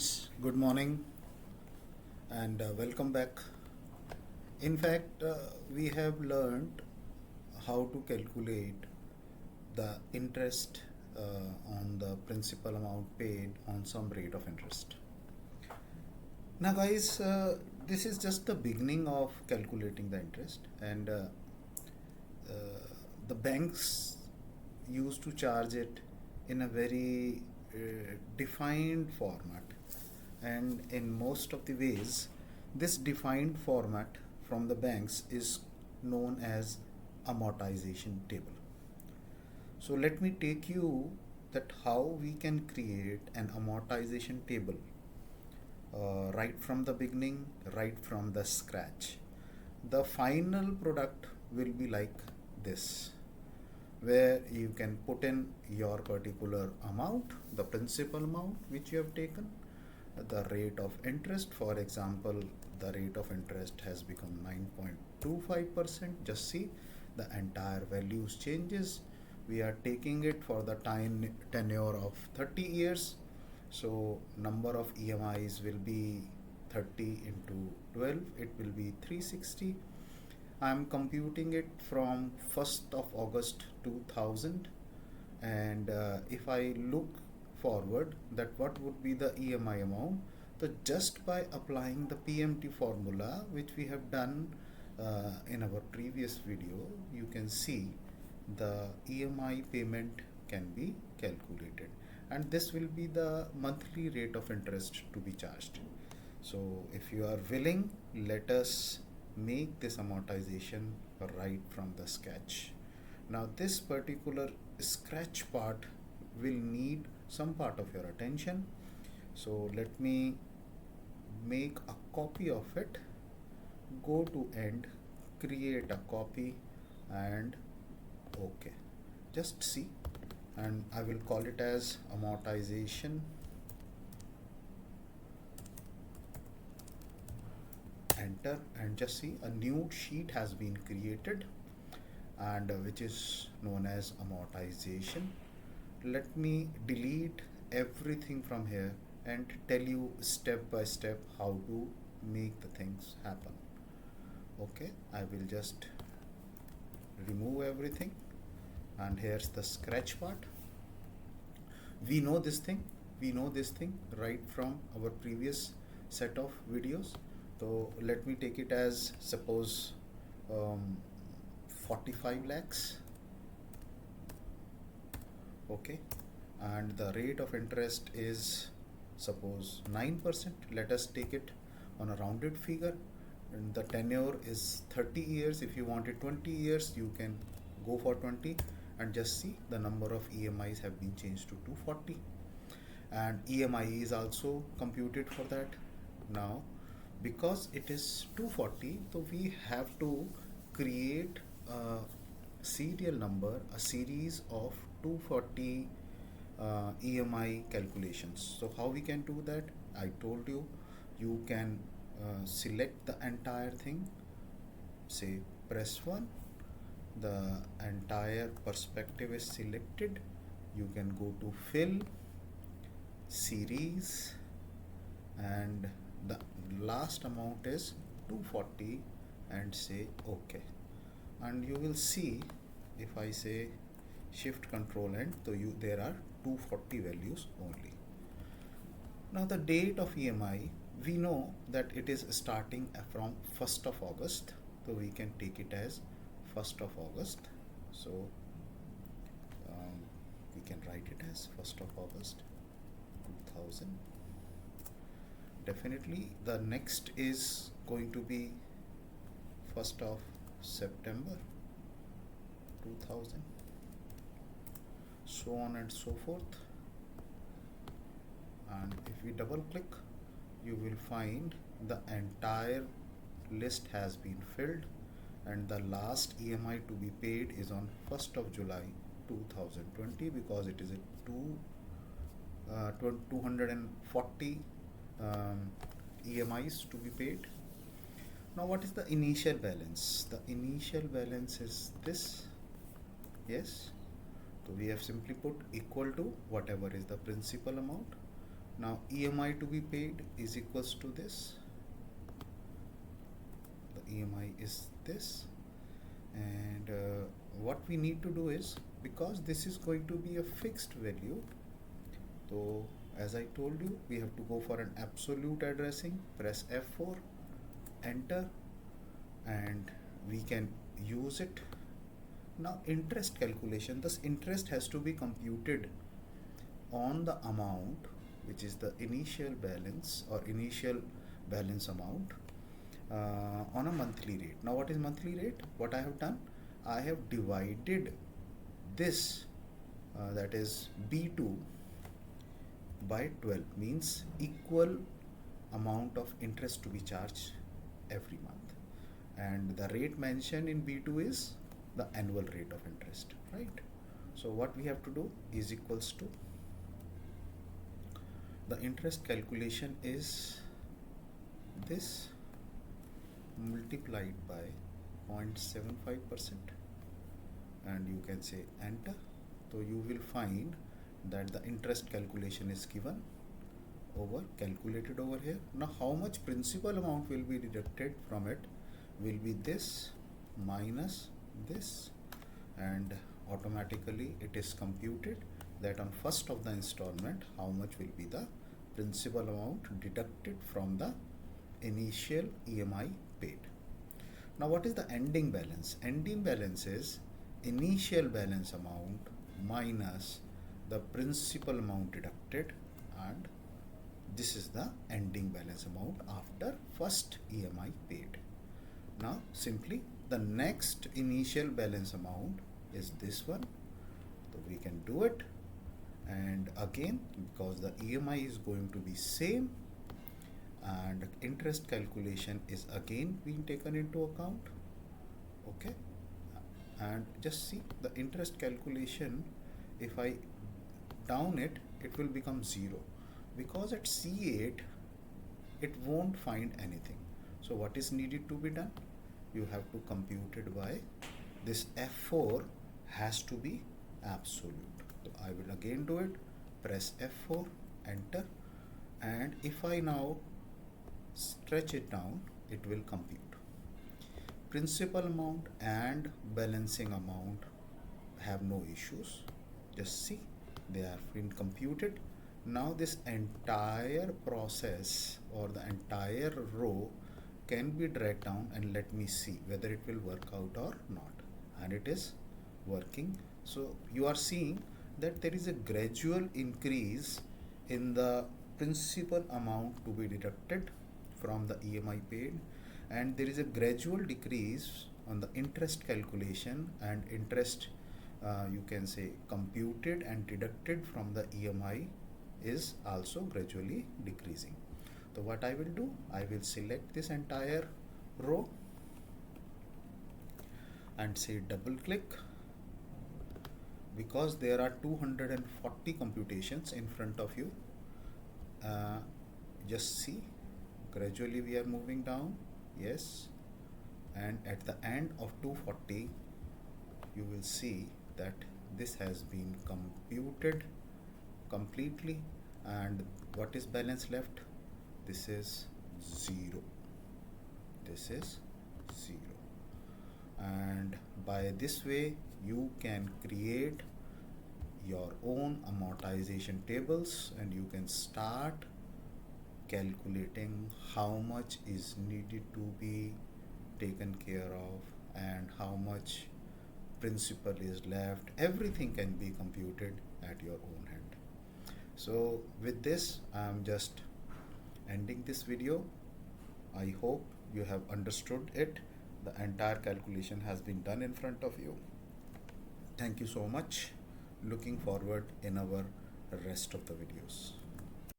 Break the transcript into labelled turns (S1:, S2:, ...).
S1: friends, good morning and welcome back. In fact, we have learned how to calculate the interest on the principal amount paid on some rate of interest. Now, guys, this is just the beginning of calculating the interest, and uh, the banks used to charge it in a very defined format, and in most of the ways this defined format from the banks is known as amortization table. So let me take you that how we can create an amortization table right from the beginning, right from the scratch. The final product will be like this, where you can put in your particular amount, the principal amount which you have taken, the rate of interest. For example, the rate of interest has become 9.25%. Just see the entire values changes. We are taking it for the time tenure of 30 years. So number of EMIs will be 30 into 12, it will be 360. I am computing it from 1st of August 2000, and if I look forward that what would be the EMI amount, so just by applying the PMT formula which we have done in our previous video, you can see the EMI payment can be calculated, and this will be the monthly rate of interest to be charged. So if you are willing, let us make this amortization right from the sketch. Now this particular scratch part will need some part of your attention, so let me make a copy of it. Go to end, create a copy, and OK. Just see, and I will call it as amortization enter, and just see a new sheet has been created, and which is known as amortization. Let me delete everything from here and tell you step by step how to make the things happen. Okay, I will just remove everything, and here's the scratch part. We know this thing right from our previous set of videos. So let me take it as, suppose, 45 lakhs. Okay, and the rate of interest is, suppose, 9%. Let us take it on a rounded figure, and the tenure is 30 years. If you wanted 20 years, you can go for 20, and just see the number of EMIs have been changed to 240, and EMI is also computed for that. Now because it is 240, so we have to create a serial number, a series of 240 EMI calculations. So how we can do that? I told you, you can select the entire thing, say press 1, the entire perspective is selected. You can go to fill, series, and the last amount is 240, and say OK, and you will see if I say shift control end, so there are 240 values only. Now the date of EMI, we know that it is starting from 1st of August, so we can take it as 1st of August. So we can write it as 1st of August 2000. Definitely the next is going to be 1st of September 2000, so on and so forth. And if we double click, you will find the entire list has been filled, and the last EMI to be paid is on 1st of July 2020, because it is a 240 EMIs to be paid. Now what is the initial balance? The initial balance is this. Yes, so we have simply put equal to whatever is the principal amount Now EMI to be paid is equals to this. The EMI is this, and what we need to do is, because this is going to be a fixed value, so as I told you, we have to go for an absolute addressing. Press F4, enter, and we can use it. Now interest calculation, this interest has to be computed on the amount which is the initial balance or initial balance amount on a monthly rate. Now what is monthly rate? What I have done, I have divided this that is B2 by 12, means equal amount of interest to be charged every month, and the rate mentioned in B2 is the annual rate of interest, right? So what we have to do is equals to, the interest calculation is this multiplied by 0.75%, and you can say enter. So you will find that the interest calculation is given over, calculated over here. Now how much principal amount will be deducted from it will be this minus this, and automatically it is computed that on first of the installment how much will be the principal amount deducted from the initial EMI paid. Now what is the ending balance? Ending balance is initial balance amount minus the principal amount deducted, and this is the ending balance amount after first EMI paid. Now simply the next initial balance amount is this one, so we can do it, and again because the EMI is going to be same and interest calculation is again being taken into account. Okay, and just see the interest calculation, if I down it, it will become 0 because at C8 it won't find anything. So what is needed to be done? You have to compute it by this F4 has to be absolute. So I will again do it, press F4, enter, and if I now stretch it down, it will compute. Principal amount and balancing amount have no issues. Just see, they are been computed. Now this entire process or the entire row can be dragged down, and let me see whether it will work out or not. And it is working. So you are seeing that there is a gradual increase in the principal amount to be deducted from the EMI paid, and there is a gradual decrease on the interest calculation, and interest you can say computed and deducted from the EMI is also gradually decreasing. So what I will do, I will select this entire row and say double click, because there are 240 computations in front of you. Just see, gradually we are moving down, yes, and at the end of 240 you will see that this has been computed completely, and what is balance left? This is 0. This is 0. And by this way you can create your own amortization tables, and you can start calculating how much is needed to be taken care of and how much principal is left. Everything can be computed at your own hand. So with this I am just ending this video. I hope you have understood it. The entire calculation has been done in front of you. Thank you so much. Looking forward in our rest of the videos.